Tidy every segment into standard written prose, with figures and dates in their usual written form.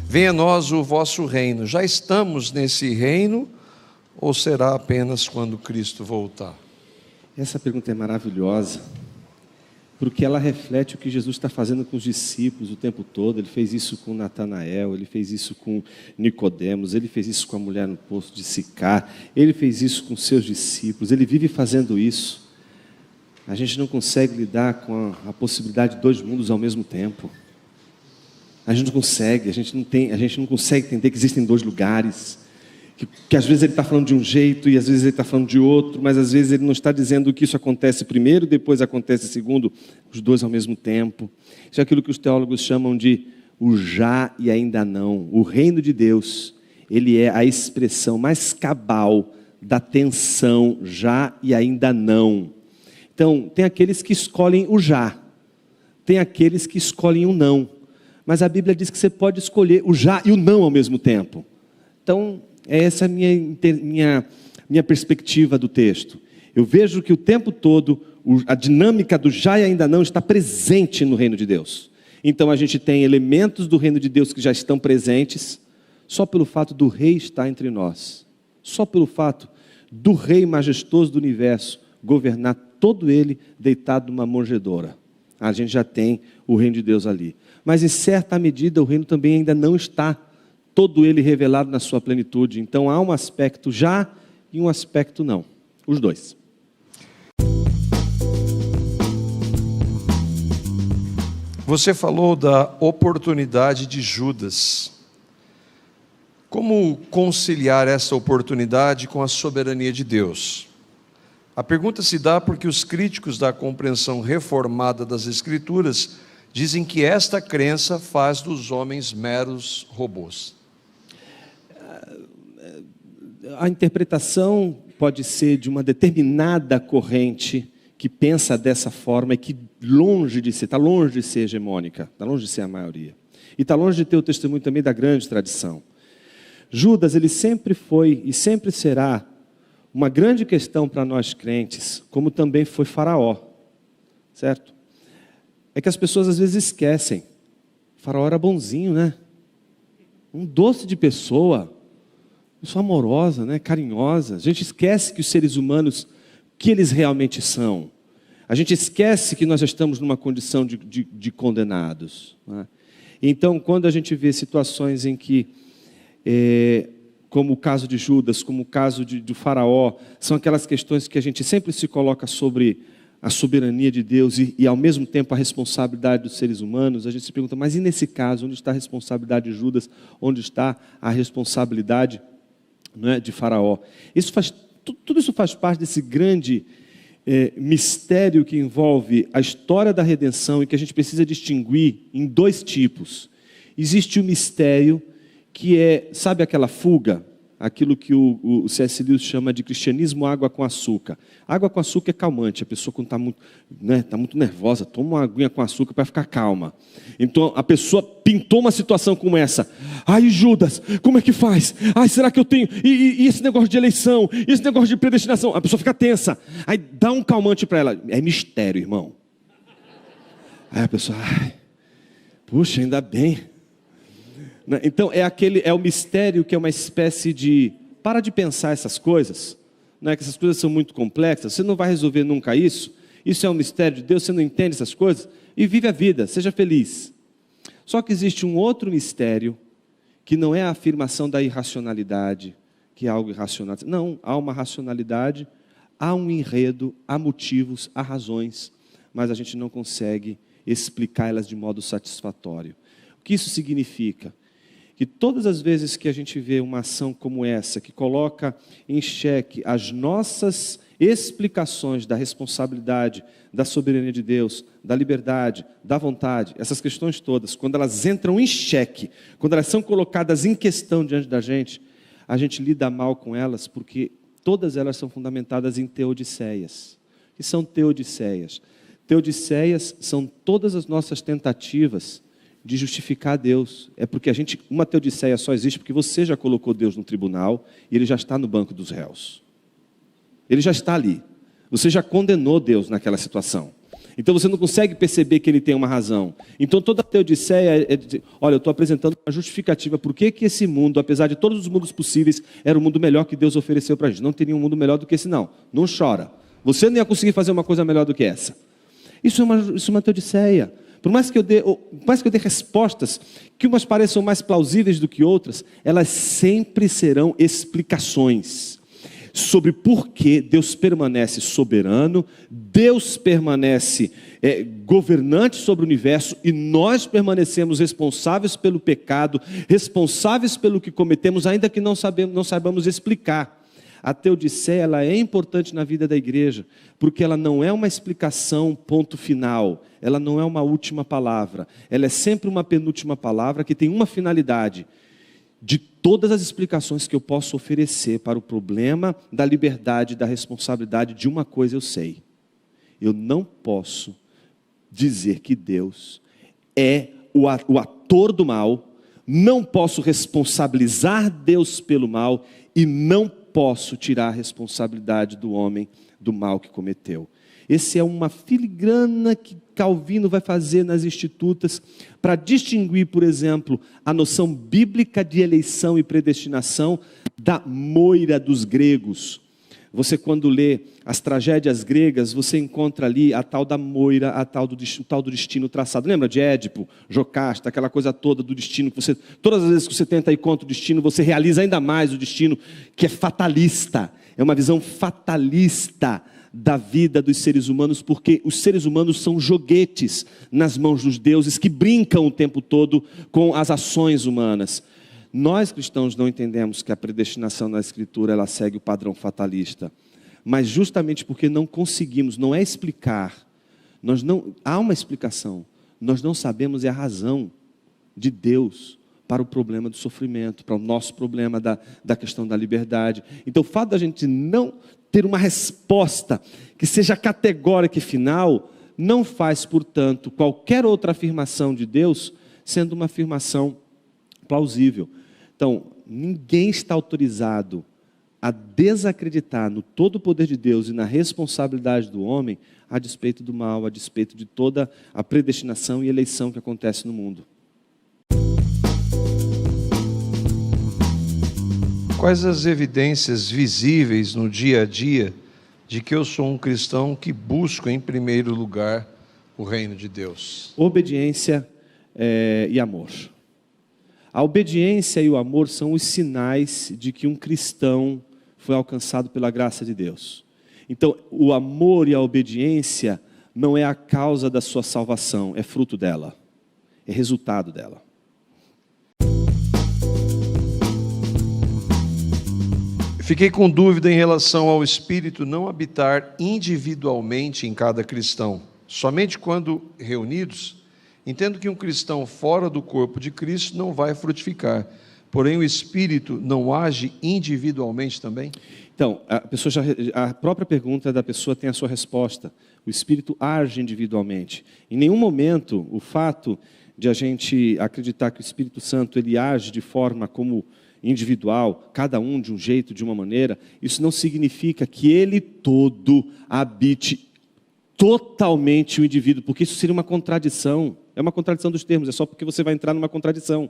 venha a nós o vosso reino. Já estamos nesse reino ou será apenas quando Cristo voltar? Essa pergunta é maravilhosa, porque ela reflete o que Jesus está fazendo com os discípulos o tempo todo. Ele fez isso com Natanael, ele fez isso com Nicodemos, ele fez isso com a mulher no poço de Sicar, ele fez isso com seus discípulos, ele vive fazendo isso. A gente não consegue lidar com a possibilidade de dois mundos ao mesmo tempo. A gente não consegue, a gente não consegue entender que existem dois lugares. Que às vezes ele está falando de um jeito e às vezes ele está falando de outro, mas às vezes ele não está dizendo que isso acontece primeiro, depois acontece segundo, os dois ao mesmo tempo. Isso é aquilo que os teólogos chamam de o já e ainda não. O reino de Deus, ele é a expressão mais cabal da tensão já e ainda não. Então, tem aqueles que escolhem o já, tem aqueles que escolhem o não, mas a Bíblia diz que você pode escolher o já e o não ao mesmo tempo. Então, essa é a minha perspectiva do texto. Eu vejo que o tempo todo a dinâmica do já e ainda não está presente no reino de Deus. Então a gente tem elementos do reino de Deus que já estão presentes, só pelo fato do rei estar entre nós. Só pelo fato do rei majestoso do universo governar todo ele deitado numa manjedoura. A gente já tem o reino de Deus ali. Mas em certa medida o reino também ainda não está todo ele revelado na sua plenitude. Então há um aspecto já e um aspecto não. Os dois. Você falou da oportunidade de Judas. Como conciliar essa oportunidade com a soberania de Deus? A pergunta se dá porque os críticos da compreensão reformada das Escrituras dizem que esta crença faz dos homens meros robôs. A interpretação pode ser de uma determinada corrente que pensa dessa forma e que está longe de ser hegemônica, está longe de ser a maioria. E está longe de ter o testemunho também da grande tradição. Judas, ele sempre foi e sempre será uma grande questão para nós crentes, como também foi Faraó, certo? É que as pessoas às vezes esquecem. Faraó era bonzinho, né? Um doce de pessoa, pessoa amorosa, né? Carinhosa. A gente esquece que os seres humanos, que eles realmente são. A gente esquece que nós estamos numa condição de condenados, né? Então, quando a gente vê situações em que, como o caso de Judas, como o caso do Faraó, são aquelas questões que a gente sempre se coloca sobre a soberania de Deus e ao mesmo tempo a responsabilidade dos seres humanos, a gente se pergunta, mas e nesse caso, onde está a responsabilidade de Judas? Onde está a responsabilidade, né, de Faraó? Tudo isso faz parte desse grande mistério que envolve a história da redenção e que a gente precisa distinguir em dois tipos. Existe o mistério que é, sabe aquela fuga? Aquilo que o C.S. Lewis chama de cristianismo água com açúcar. Água com açúcar é calmante. A pessoa quando está muito, né, tá muito nervosa, toma uma aguinha com açúcar para ficar calma. Então a pessoa pintou uma situação como essa. Ai, Judas, como é que faz? Ai, será que eu tenho? E esse negócio de eleição? E esse negócio de predestinação? A pessoa fica tensa. Aí dá um calmante para ela. É mistério, irmão. Aí a pessoa, ai, puxa, ainda bem. Então é o mistério que é uma espécie de para de pensar essas coisas, não é que essas coisas são muito complexas, você não vai resolver nunca isso é um mistério de Deus, você não entende essas coisas e vive a vida, seja feliz. Só que existe um outro mistério que não é a afirmação da irracionalidade, que é algo irracional. Não, há uma racionalidade, há um enredo, há motivos, há razões, mas a gente não consegue explicá-las de modo satisfatório. O que isso significa? Que todas as vezes que a gente vê uma ação como essa, que coloca em xeque as nossas explicações da responsabilidade, da soberania de Deus, da liberdade, da vontade, essas questões todas, quando elas entram em xeque, quando elas são colocadas em questão diante da gente, a gente lida mal com elas, porque todas elas são fundamentadas em teodiceias. O que são teodiceias? Teodiceias são todas as nossas tentativas de justificar Deus. É porque uma teodiceia só existe porque você já colocou Deus no tribunal e ele já está no banco dos réus. Ele já está ali. Você já condenou Deus naquela situação. Então você não consegue perceber que ele tem uma razão. Então toda a Teodiceia é dizer, olha, eu estou apresentando uma justificativa por que esse mundo, apesar de todos os mundos possíveis, era o mundo melhor que Deus ofereceu para a gente. Não teria um mundo melhor do que esse, não. Não chora. Você não ia conseguir fazer uma coisa melhor do que essa. Isso é uma Teodiceia. Por mais que eu dê respostas que umas pareçam mais plausíveis do que outras, elas sempre serão explicações sobre por que Deus permanece soberano, Deus permanece governante sobre o universo e nós permanecemos responsáveis pelo pecado, responsáveis pelo que cometemos, ainda que não saibamos explicar. A Teodiceia, ela é importante na vida da igreja, porque ela não é uma explicação ponto final, ela não é uma última palavra, ela é sempre uma penúltima palavra que tem uma finalidade. De todas as explicações que eu posso oferecer para o problema da liberdade, da responsabilidade, de uma coisa eu sei: eu não posso dizer que Deus é o ator do mal, não posso responsabilizar Deus pelo mal e não posso tirar a responsabilidade do homem do mal que cometeu. Essa é uma filigrana que Calvino vai fazer nas Institutas para distinguir, por exemplo, a noção bíblica de eleição e predestinação da moira dos gregos. Você, quando lê as tragédias gregas, você encontra ali a tal da moira, o tal do destino traçado. Lembra de Édipo, Jocasta, aquela coisa toda do destino, que todas as vezes que você tenta ir contra o destino, você realiza ainda mais o destino, que é fatalista. É uma visão fatalista da vida dos seres humanos, porque os seres humanos são joguetes nas mãos dos deuses que brincam o tempo todo com as ações humanas. Nós cristãos não entendemos que a predestinação na Escritura ela segue o padrão fatalista, mas justamente porque não conseguimos, não é explicar, há uma explicação, nós não sabemos a razão de Deus para o problema do sofrimento, para o nosso problema da questão da liberdade. Então o fato da gente não ter uma resposta que seja categórica e final, não faz, portanto, qualquer outra afirmação de Deus sendo uma afirmação plausível. Então, ninguém está autorizado a desacreditar no todo o poder de Deus e na responsabilidade do homem a despeito do mal, a despeito de toda a predestinação e eleição que acontece no mundo. Quais as evidências visíveis no dia a dia de que eu sou um cristão que busco em primeiro lugar o reino de Deus? Obediência e amor. A obediência e o amor são os sinais de que um cristão foi alcançado pela graça de Deus. Então, o amor e a obediência não é a causa da sua salvação, é fruto dela, é resultado dela. Fiquei com dúvida em relação ao Espírito não habitar individualmente em cada cristão. Somente quando reunidos, entendo que um cristão fora do corpo de Cristo não vai frutificar. Porém, o Espírito não age individualmente também? Então, a própria pergunta da pessoa tem a sua resposta. O Espírito age individualmente. Em nenhum momento, o fato de a gente acreditar que o Espírito Santo ele age de forma como individual, cada um de um jeito, de uma maneira, isso não significa que ele todo habite totalmente o indivíduo, porque isso seria uma contradição. É uma contradição dos termos, é só porque você vai entrar numa contradição.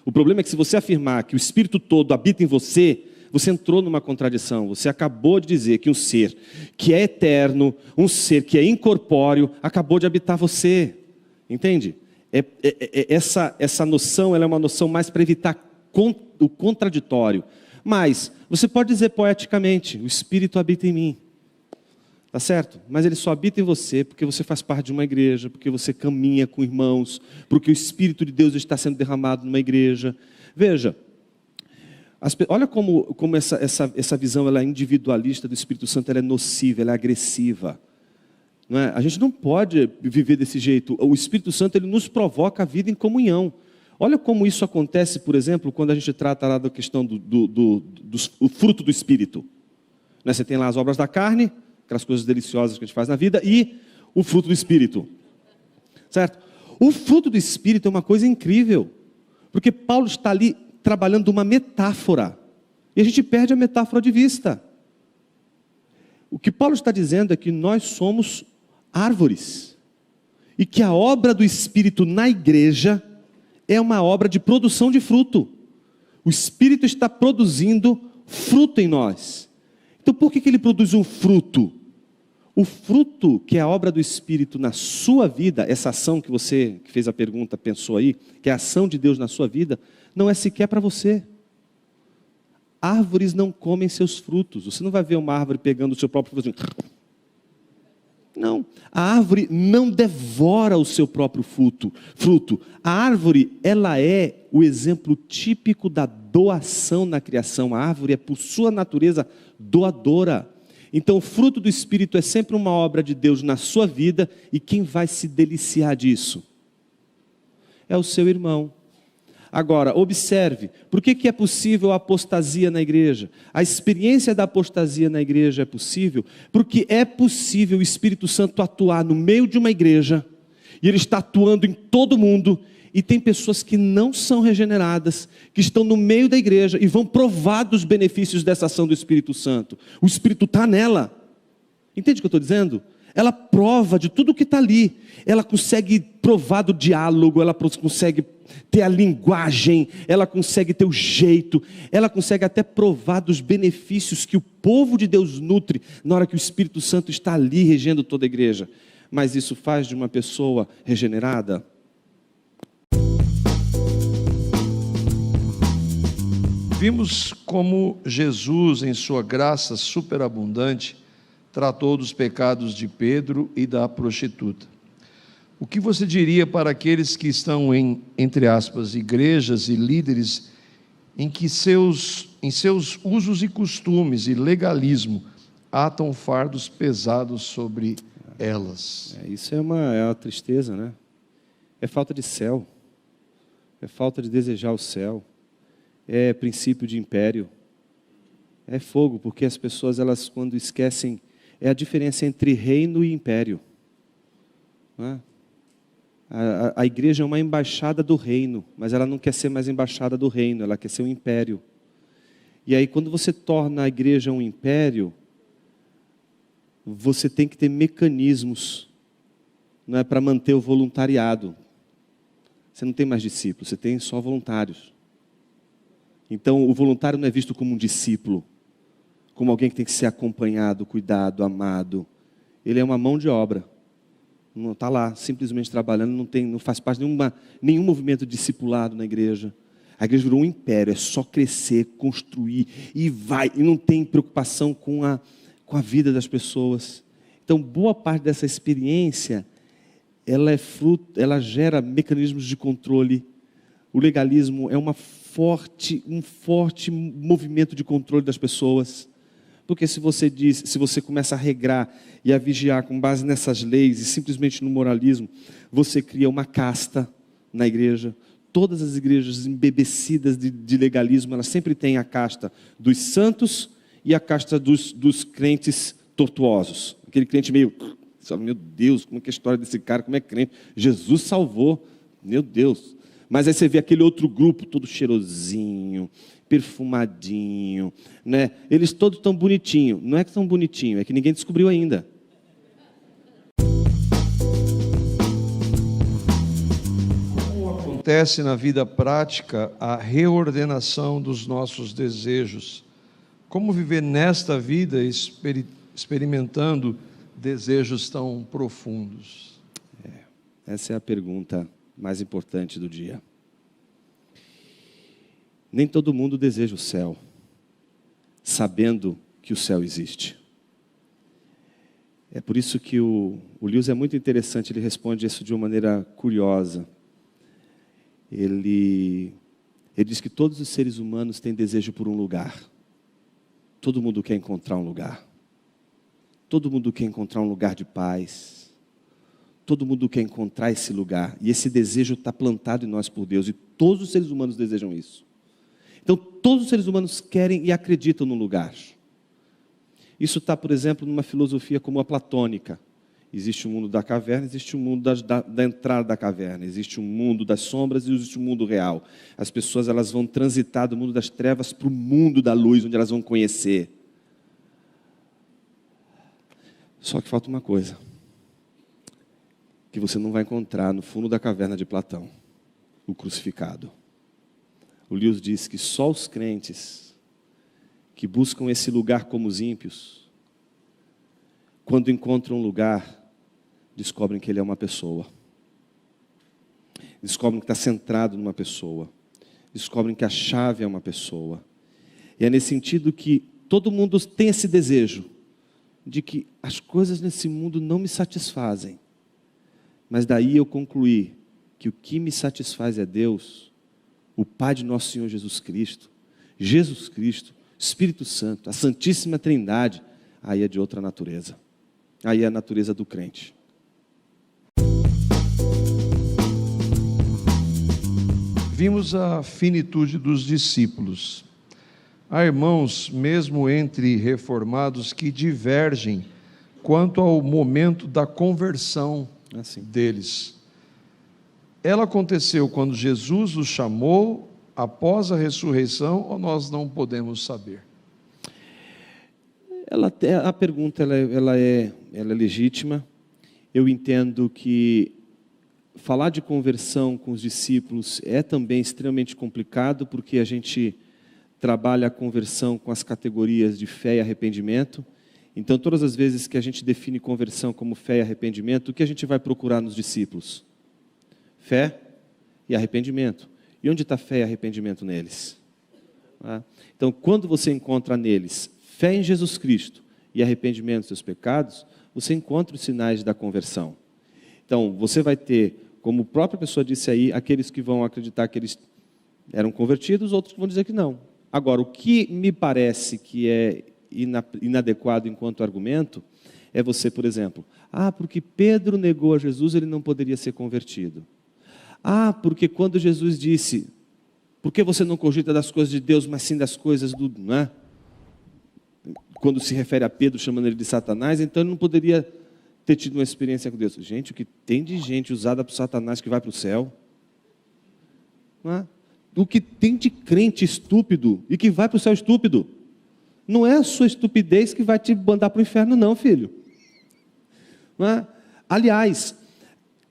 O problema é que se você afirmar que o Espírito todo habita em você, você entrou numa contradição. Você acabou de dizer que um ser que é eterno, um ser que é incorpóreo, acabou de habitar você. Entende? Essa noção ela é uma noção mais para evitar o contraditório. Mas você pode dizer poeticamente: o Espírito habita em mim. Tá certo? Mas ele só habita em você porque você faz parte de uma igreja, porque você caminha com irmãos, porque o Espírito de Deus está sendo derramado numa igreja. Veja, olha como essa visão ela é individualista do Espírito Santo, ela é nociva, ela é agressiva. Não é? A gente não pode viver desse jeito. O Espírito Santo ele nos provoca a vida em comunhão. Olha como isso acontece, por exemplo, quando a gente trata lá da questão do fruto do Espírito. Né? Você tem lá as obras da carne, aquelas coisas deliciosas que a gente faz na vida, e o fruto do Espírito. Certo? O fruto do Espírito é uma coisa incrível, porque Paulo está ali trabalhando uma metáfora, e a gente perde a metáfora de vista. O que Paulo está dizendo é que nós somos árvores, E que a obra do Espírito na igreja é uma obra de produção de fruto. O Espírito está produzindo fruto em nós. Então por que ele produz um fruto? O fruto que é a obra do Espírito na sua vida, essa ação que você que fez a pergunta pensou aí, que é a ação de Deus na sua vida, não é sequer para você. Árvores não comem seus frutos. Você não vai ver uma árvore pegando o seu próprio fruto assim. Não, a árvore não devora o seu próprio fruto. A árvore, ela é o exemplo típico da doação na criação. A árvore é, por sua natureza, doadora. Então, o fruto do Espírito é sempre uma obra de Deus na sua vida, e quem vai se deliciar disso? É o seu irmão. Agora, observe, por que é possível a apostasia na igreja? A experiência da apostasia na igreja é possível porque é possível o Espírito Santo atuar no meio de uma igreja, e ele está atuando em todo mundo, e tem pessoas que não são regeneradas, que estão no meio da igreja e vão provar dos benefícios dessa ação do Espírito Santo. O Espírito está nela. Entende o que eu estou dizendo? Ela prova de tudo que está ali. Ela consegue provar do diálogo, ela consegue ter a linguagem, ela consegue ter o jeito, ela consegue até provar dos benefícios que o povo de Deus nutre na hora que o Espírito Santo está ali regendo toda a igreja. Mas isso faz de uma pessoa regenerada? Vimos como Jesus, em sua graça superabundante, tratou dos pecados de Pedro e da prostituta. O que você diria para aqueles que estão em, entre aspas, igrejas e líderes em seus usos e costumes e legalismo atam fardos pesados sobre elas? Isso é uma tristeza, né? É falta de céu, é falta de desejar o céu, é princípio de império, é fogo, porque as pessoas, elas quando esquecem, é a diferença entre reino e império, não é? A igreja é uma embaixada do reino, mas ela não quer ser mais embaixada do reino, ela quer ser um império. E aí quando você torna a igreja um império, você tem que ter mecanismos, não é, para manter o voluntariado. Você não tem mais discípulos, você tem só voluntários. Então o voluntário não é visto como um discípulo, como alguém que tem que ser acompanhado, cuidado, amado. Ele é uma mão de obra. Não está lá simplesmente trabalhando, não faz parte de nenhum movimento discipulado na igreja. A igreja virou um império, é só crescer, construir, e vai, e não tem preocupação com a vida das pessoas. Então, boa parte dessa experiência, ela gera mecanismos de controle. O legalismo é um forte movimento de controle das pessoas. Porque se você começa a regrar e a vigiar com base nessas leis e simplesmente no moralismo, você cria uma casta na igreja. Todas as igrejas embebecidas de legalismo, elas sempre têm a casta dos santos e a casta dos crentes tortuosos. Aquele crente meio, meu Deus, como é que é a história desse cara, como é crente? Jesus salvou, meu Deus. Mas aí você vê aquele outro grupo, todo cheirosinho, perfumadinho, né? Eles todos tão bonitinhos. Não é que são bonitinhos, é que ninguém descobriu ainda. Como acontece na vida prática a reordenação dos nossos desejos? Como viver nesta vida experimentando desejos tão profundos? Essa é a pergunta mais importante do dia. Nem todo mundo deseja o céu, sabendo que o céu existe. É por isso que o Lewis é muito interessante, ele responde isso de uma maneira curiosa. Ele diz que todos os seres humanos têm desejo por um lugar. Todo mundo quer encontrar um lugar. Todo mundo quer encontrar um lugar de paz. Todo mundo quer encontrar esse lugar. E esse desejo está plantado em nós por Deus. E todos os seres humanos desejam isso. Então, todos os seres humanos querem e acreditam no lugar. Isso está, por exemplo, numa filosofia como a platônica. Existe o mundo da caverna, existe o mundo da entrada da caverna. Existe o mundo das sombras e existe o mundo real. As pessoas, elas vão transitar do mundo das trevas para o mundo da luz, onde elas vão conhecer. Só que falta uma coisa. que você não vai encontrar no fundo da caverna de Platão, o crucificado. O Lewis diz que só os crentes que buscam esse lugar como os ímpios, quando encontram um lugar, descobrem que ele é uma pessoa. Descobrem que está centrado numa pessoa. Descobrem que a chave é uma pessoa. E é nesse sentido que todo mundo tem esse desejo de que as coisas nesse mundo não me satisfazem. Mas daí eu concluí que o que me satisfaz é Deus, o Pai de nosso Senhor Jesus Cristo, Espírito Santo, a Santíssima Trindade. Aí é de outra natureza. Aí é a natureza do crente. Vimos a finitude dos discípulos. Há irmãos, mesmo entre reformados, que divergem quanto ao momento da conversão deles. Ela aconteceu quando Jesus os chamou, após a ressurreição, ou nós não podemos saber? A pergunta ela é legítima. Eu entendo que falar de conversão com os discípulos é também extremamente complicado, porque a gente trabalha a conversão com as categorias de fé e arrependimento. Então, todas as vezes que a gente define conversão como fé e arrependimento, o que a gente vai procurar nos discípulos? Fé e arrependimento. E onde está fé e arrependimento neles? Então, quando você encontra neles fé em Jesus Cristo e arrependimento dos seus pecados, você encontra os sinais da conversão. Então, você vai ter, como a própria pessoa disse aí, aqueles que vão acreditar que eles eram convertidos, outros que vão dizer que não. Agora, o que me parece que é inadequado enquanto argumento é você, por exemplo, porque Pedro negou a Jesus, ele não poderia ser convertido. Porque quando Jesus disse, por que você não cogita das coisas de Deus, mas sim das coisas do... Não é? Quando se refere a Pedro chamando ele de Satanás, então ele não poderia ter tido uma experiência com Deus. Gente, o que tem de gente usada por Satanás que vai para o céu? Não é? O que tem de crente estúpido e que vai para o céu estúpido? Não é a sua estupidez que vai te mandar para o inferno, não, filho. Não é? Aliás,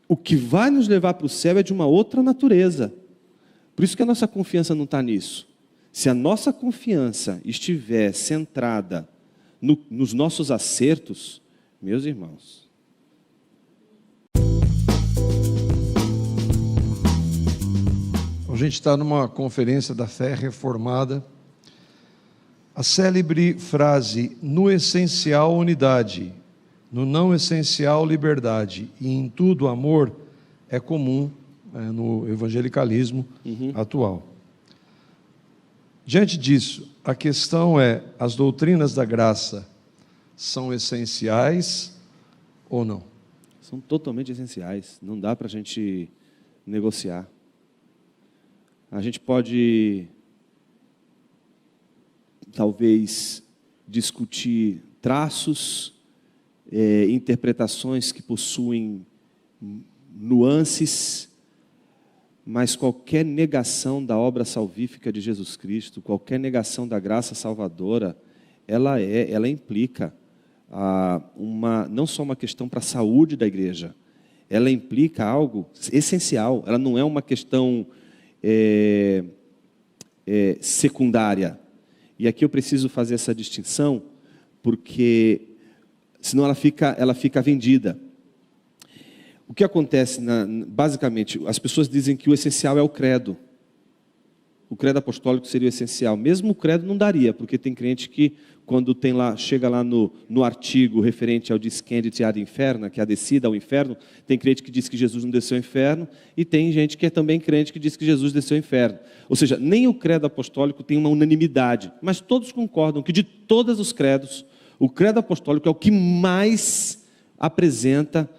o que vai nos levar para o céu é de uma outra natureza. Por isso que a nossa confiança não está nisso. Se a nossa confiança estiver centrada nos nossos acertos, meus irmãos, a gente está numa conferência da fé reformada. A célebre frase, no essencial unidade, no não essencial liberdade e em tudo amor, é comum no evangelicalismo atual. Diante disso, a questão é, as doutrinas da graça são essenciais ou não? São totalmente essenciais, não dá para a gente negociar. A gente pode, talvez, discutir traços, interpretações que possuem nuances, mas qualquer negação da obra salvífica de Jesus Cristo, qualquer negação da graça salvadora, ela implica não só uma questão para a saúde da igreja, ela implica algo essencial, ela não é uma questão secundária. E aqui eu preciso fazer essa distinção, porque senão ela fica vendida. O que acontece, basicamente, as pessoas dizem que o essencial é o credo. O credo apostólico seria o essencial. Mesmo o credo não daria, porque tem crente que, quando chega lá no artigo referente ao descendit ad inferno, que é a descida ao inferno, tem crente que diz que Jesus não desceu ao inferno, e tem gente que é também crente que diz que Jesus desceu ao inferno. Ou seja, nem o credo apostólico tem uma unanimidade, mas todos concordam que de todos os credos, o credo apostólico é o que mais apresenta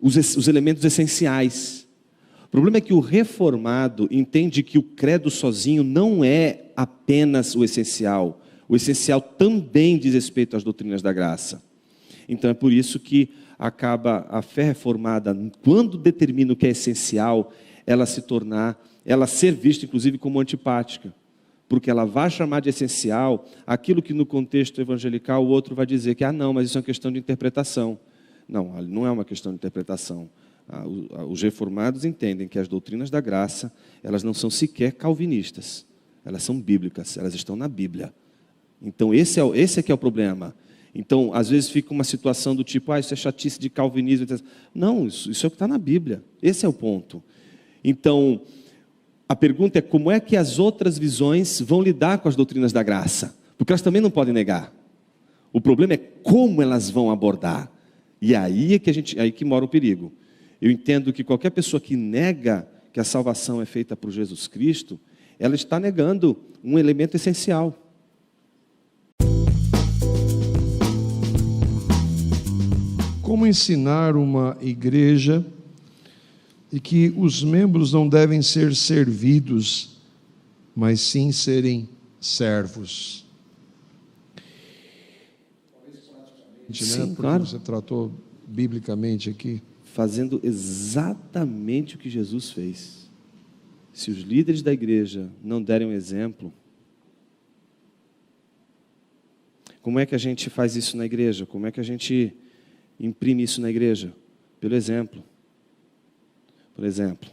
os elementos essenciais. O problema é que o reformado entende que o credo sozinho não é apenas o essencial. O essencial também diz respeito às doutrinas da graça. Então é por isso que acaba a fé reformada, quando determina o que é essencial, ela ser vista inclusive como antipática. Porque ela vai chamar de essencial aquilo que no contexto evangelical o outro vai dizer que, não, mas isso é uma questão de interpretação. Não é uma questão de interpretação. Os reformados entendem que as doutrinas da graça, elas não são sequer calvinistas, elas são bíblicas, elas estão na Bíblia. Então, esse é que é o problema. Então, às vezes fica uma situação do tipo, isso é chatice de calvinismo. Não, isso é o que está na Bíblia. Esse é o ponto. Então, a pergunta é como é que as outras visões vão lidar com as doutrinas da graça? Porque elas também não podem negar. O problema é como elas vão abordar. E aí é que mora o perigo. Eu entendo que qualquer pessoa que nega que a salvação é feita por Jesus Cristo, ela está negando um elemento essencial. Como ensinar uma igreja e que os membros não devem ser servidos, mas sim serem servos? Sim, né? Porque claro. você tratou biblicamente aqui. Fazendo exatamente o que Jesus fez. Se os líderes da igreja não derem um exemplo, como é que a gente faz isso na igreja? Como é que a gente imprime isso na igreja? Pelo exemplo. Por exemplo,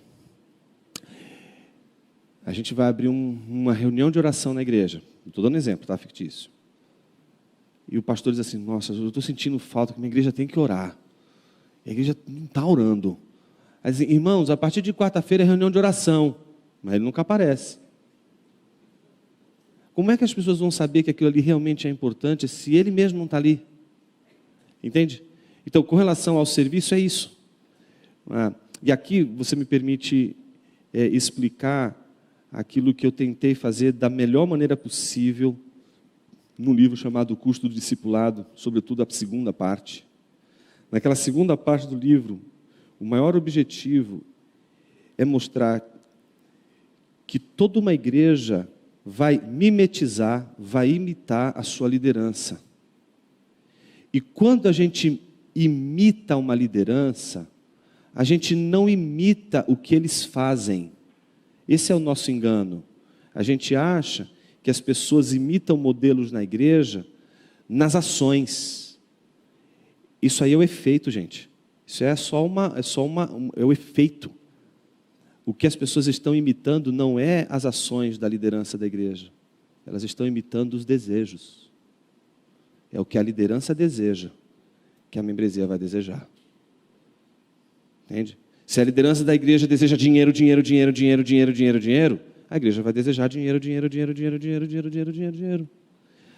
a gente vai abrir uma reunião de oração na igreja. Estou dando exemplo, tá? Fictício. E o pastor diz assim, nossa, eu estou sentindo falta que minha igreja tem que orar. A igreja não está orando. Aí dizem, irmãos, a partir de quarta-feira é reunião de oração. Mas ele nunca aparece. Como é que as pessoas vão saber que aquilo ali realmente é importante se ele mesmo não está ali? Entende? Então, com relação ao serviço, é isso. E aqui você me permite explicar aquilo que eu tentei fazer da melhor maneira possível no livro chamado O Custo do Discipulado, sobretudo a segunda parte. Naquela segunda parte do livro, o maior objetivo é mostrar que toda uma igreja vai mimetizar, vai imitar a sua liderança. E quando a gente imita uma liderança, a gente não imita o que eles fazem. Esse é o nosso engano. A gente acha que as pessoas imitam modelos na igreja nas ações. Isso aí é o efeito, gente. Isso é o efeito. O que as pessoas estão imitando não é as ações da liderança da igreja. Elas estão imitando os desejos. É o que a liderança deseja, que a membresia vai desejar. Entende? Se a liderança da igreja deseja dinheiro, a igreja vai desejar dinheiro.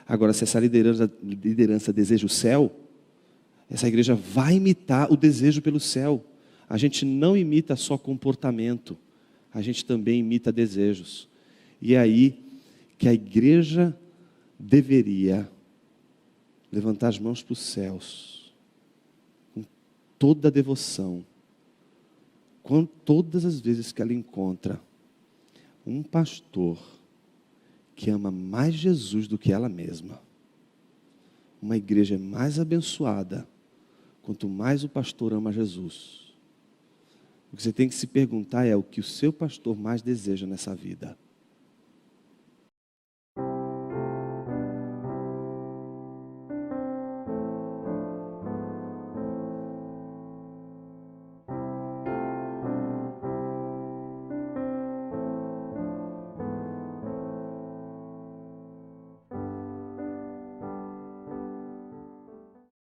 Agora, se essa liderança deseja o céu, essa igreja vai imitar o desejo pelo céu. A gente não imita só comportamento, a gente também imita desejos. E é aí que a igreja deveria levantar as mãos para os céus, com toda a devoção, com todas as vezes que ela encontra um pastor que ama mais Jesus do que ela mesma. Uma igreja é mais abençoada quanto mais o pastor ama Jesus. O que você tem que se perguntar é o que o seu pastor mais deseja nessa vida.